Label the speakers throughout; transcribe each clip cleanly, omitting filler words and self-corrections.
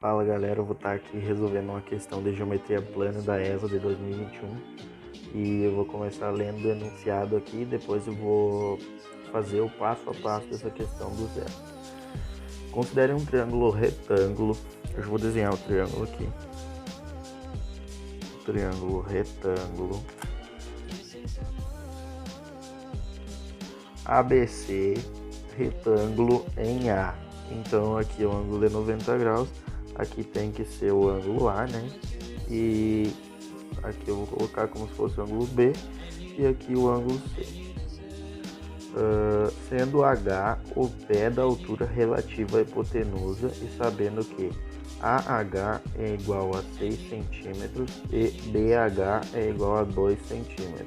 Speaker 1: Fala galera, eu vou estar aqui resolvendo uma questão de geometria plana da ESA de 2021 e eu vou começar lendo o enunciado aqui e depois eu vou fazer o passo a passo dessa questão do zero. Considere um triângulo retângulo, eu vou desenhar o triângulo aqui, triângulo retângulo ABC retângulo em A. Então aqui o ângulo é 90 graus, aqui tem que ser o ângulo A, né? E aqui eu vou colocar como se fosse o ângulo B e aqui o ângulo C. Sendo H o pé da altura relativa à hipotenusa e sabendo que AH é igual a 6 cm e BH é igual a 2 cm.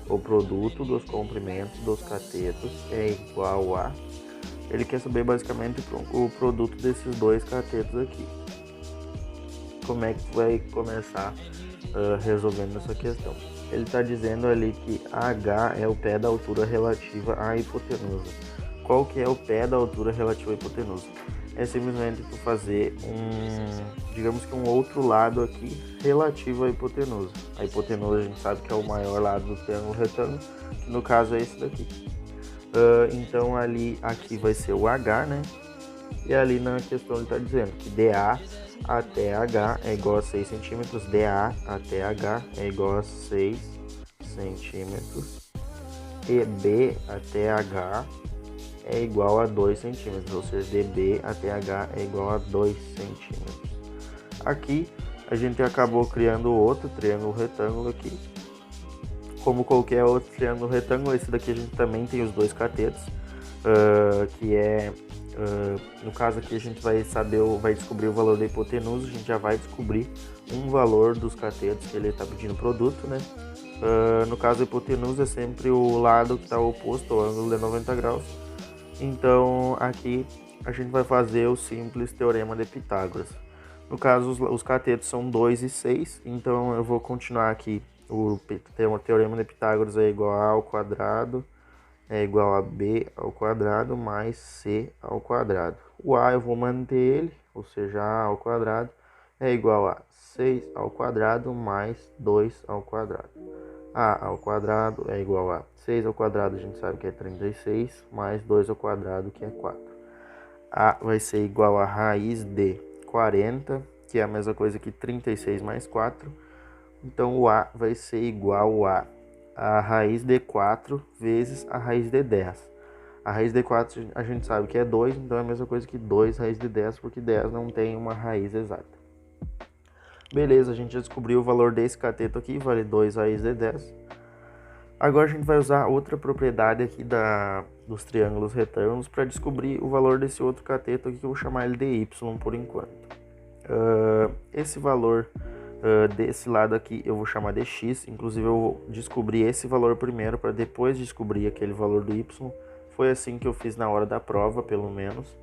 Speaker 1: O produto dos comprimentos dos catetos é igual a... Ele quer saber basicamente o produto desses dois catetos aqui. Como é que tu vai começar resolvendo essa questão? Ele está dizendo ali que H é o pé da altura relativa à hipotenusa. Qual que é o pé da altura relativa à hipotenusa? É simplesmente tu fazer digamos que um outro lado aqui relativo à hipotenusa. A hipotenusa a gente sabe que é o maior lado do triângulo retângulo, que no caso é esse daqui. Então aqui vai ser o H, né? E ali na questão ele está dizendo que DA até H é igual a 6 cm, DA até H é igual a 6 cm e B até H é igual a 2 cm, ou seja, DB até H é igual a 2 cm. Aqui a gente acabou criando outro triângulo retângulo aqui. Como qualquer outro triângulo retângulo, esse daqui a gente também tem os dois catetos, que é, no caso aqui a gente vai descobrir o valor da hipotenusa, a gente já vai descobrir um valor dos catetos que ele está pedindo produto, né? No caso a hipotenusa é sempre o lado que está oposto ao ângulo de 90 graus, então aqui a gente vai fazer o simples teorema de Pitágoras. No caso os catetos são 2 e 6, então eu vou continuar aqui. O teorema de Pitágoras é igual a ao quadrado é igual a b ao quadrado mais c ao quadrado. O a eu vou manter ele, ou seja, a ao quadrado é igual a 6 ao quadrado mais 2 ao quadrado. A ao quadrado é igual a 6 ao quadrado, a gente sabe que é 36, mais 2 ao quadrado, que é 4. A vai ser igual a raiz de 40, que é a mesma coisa que 36 mais 4. Então o A vai ser igual a raiz de 4 vezes a raiz de 10. A raiz de 4 a gente sabe que é 2, então é a mesma coisa que 2 raiz de 10, porque 10 não tem uma raiz exata. Beleza, a gente já descobriu o valor desse cateto aqui, vale 2 raiz de 10. Agora a gente vai usar outra propriedade aqui dos triângulos retângulos para descobrir o valor desse outro cateto aqui, que eu vou chamar ele de y por enquanto. Esse valor desse lado aqui eu vou chamar de x, inclusive eu vou descobrir esse valor primeiro para depois descobrir aquele valor do y. Foi assim que eu fiz na hora da prova, pelo menos.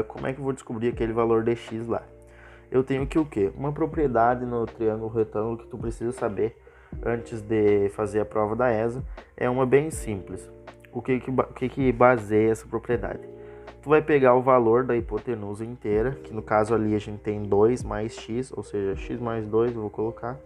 Speaker 1: Como é que eu vou descobrir aquele valor de x lá? Eu tenho que o quê? Uma propriedade no triângulo retângulo que tu precisa saber antes de fazer a prova da ESA, é uma bem simples. O que baseia essa propriedade? Tu vai pegar o valor da hipotenusa inteira, que no caso ali a gente tem 2 mais x, ou seja, x mais 2 eu vou colocar.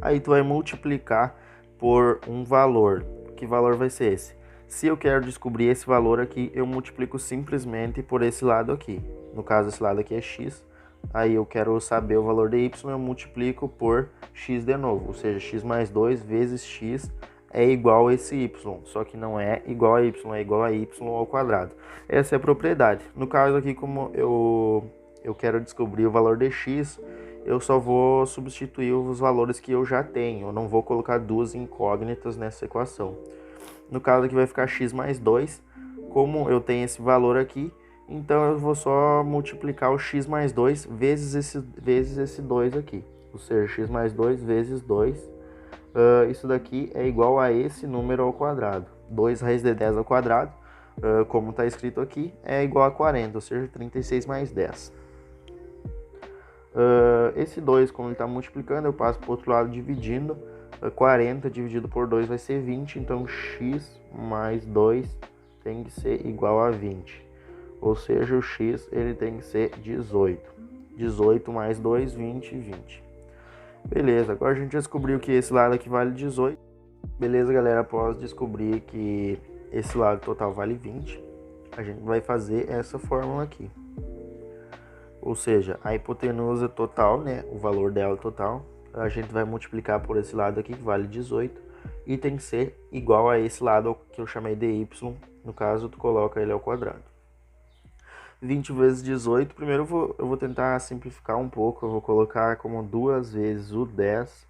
Speaker 1: Aí tu vai multiplicar por um valor. Que valor vai ser esse? Se eu quero descobrir esse valor aqui, eu multiplico simplesmente por esse lado aqui. No caso, esse lado aqui é x. Aí eu quero saber o valor de y, eu multiplico por x de novo. Ou seja, x mais 2 vezes x é igual a esse y, só que não é igual a y, é igual a y ao quadrado. Essa é a propriedade. No caso aqui, como eu quero descobrir o valor de x, eu só vou substituir os valores que eu já tenho. Eu não vou colocar duas incógnitas nessa equação. No caso aqui vai ficar x mais 2. Como eu tenho esse valor aqui, então eu vou só multiplicar o x mais 2 vezes esse 2 aqui. Ou seja, x mais 2 vezes 2. Isso daqui é igual a esse número ao quadrado. 2 raiz de 10 ao quadrado, como está escrito aqui, é igual a 40, ou seja, 36 mais 10. Esse 2, como ele está multiplicando, eu passo para o outro lado dividindo. 40 dividido por 2 vai ser 20, então x mais 2 tem que ser igual a 20. ou seja, o x ele tem que ser 18. 18 mais 2, 20, 20. Beleza, agora a gente descobriu que esse lado aqui vale 18. Beleza, galera, após descobrir que esse lado total vale 20, a gente vai fazer essa fórmula aqui. Ou seja, a hipotenusa total, né, o valor dela total, a gente vai multiplicar por esse lado aqui, que vale 18, e tem que ser igual a esse lado que eu chamei de y, no caso, tu coloca ele ao quadrado. 20 vezes 18, primeiro eu vou tentar simplificar um pouco, eu vou colocar como 2 vezes o 10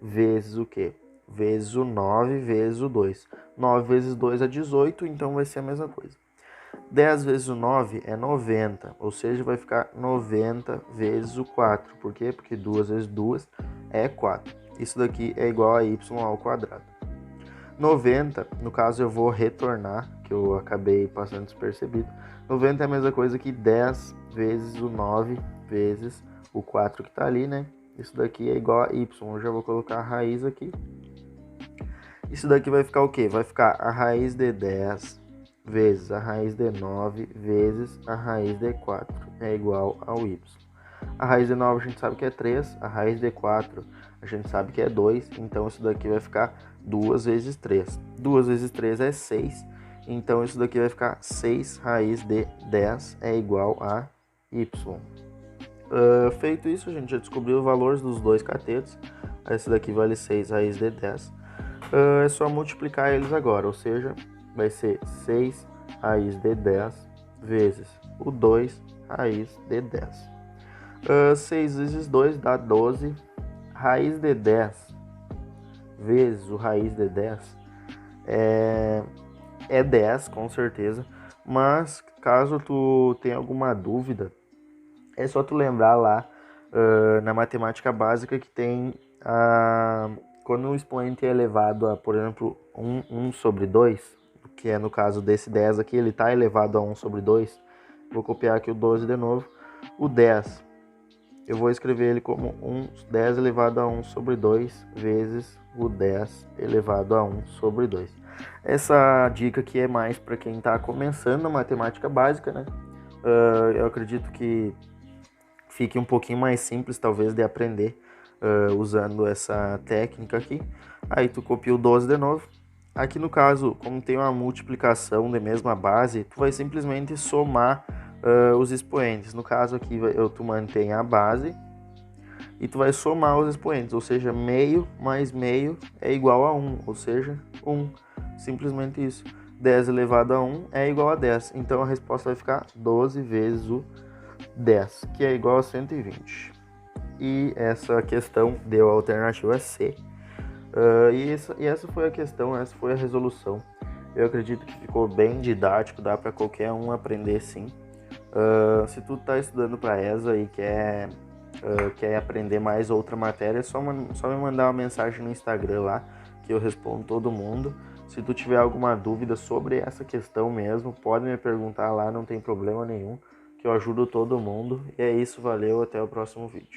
Speaker 1: vezes o quê? Vezes o 9 vezes o 2. 9 vezes 2 é 18, então vai ser a mesma coisa. 10 vezes o 9 é 90, ou seja, vai ficar 90 vezes o 4. Por quê? Porque 2 vezes 2 é 4. Isso daqui é igual a y ao quadrado. 90, no caso eu vou retornar, que eu acabei passando despercebido. 90 é a mesma coisa que 10 vezes o 9 vezes o 4 que está ali, né? Isso daqui é igual a y. Eu já vou colocar a raiz aqui. Isso daqui vai ficar o quê? Vai ficar a raiz de 10 vezes a raiz de 9 vezes a raiz de 4 é igual ao y. A raiz de 9 a gente sabe que é 3, a raiz de 4 a gente sabe que é 2, então isso daqui vai ficar 2 vezes 3. 2 vezes 3 é 6, então isso daqui vai ficar 6 raiz de 10 é igual a y. Feito isso, a gente já descobriu os valores dos dois catetos. Esse daqui vale 6 raiz de 10. É só multiplicar eles agora, ou seja, vai ser 6 raiz de 10 vezes o 2 raiz de 10. 6 vezes 2 dá 12. Raiz de 10 vezes o raiz de 10 é 10, com certeza. Mas caso tu tenha alguma dúvida, é só tu lembrar lá na matemática básica que tem quando o expoente é elevado a, por exemplo, 1 sobre 2, que é no caso desse 10 aqui, ele está elevado a 1 sobre 2. Vou copiar aqui o 12 de novo. O 10, eu vou escrever ele como 10 elevado a 1 sobre 2 vezes o 10 elevado a 1 sobre 2. Essa dica aqui é mais para quem está começando a matemática básica, né? Eu acredito que fique um pouquinho mais simples, talvez, de aprender usando essa técnica aqui. Aí tu copia o 12 de novo. Aqui no caso, como tem uma multiplicação de mesma base, tu vai simplesmente somar os expoentes. No caso aqui, tu mantém a base e tu vai somar os expoentes, ou seja, meio mais meio é igual a 1, ou seja, 1. Simplesmente isso. 10 elevado a 1 é igual a 10. Então a resposta vai ficar 12 vezes o 10, que é igual a 120. E essa questão deu a alternativa C. E essa foi a questão, essa foi a resolução. Eu acredito que ficou bem didático, dá para qualquer um aprender sim. Se tu está estudando para ESA e quer aprender mais outra matéria, é só me mandar uma mensagem no Instagram lá, que eu respondo todo mundo. Se tu tiver alguma dúvida sobre essa questão mesmo, pode me perguntar lá, não tem problema nenhum, que eu ajudo todo mundo. E é isso, valeu, até o próximo vídeo.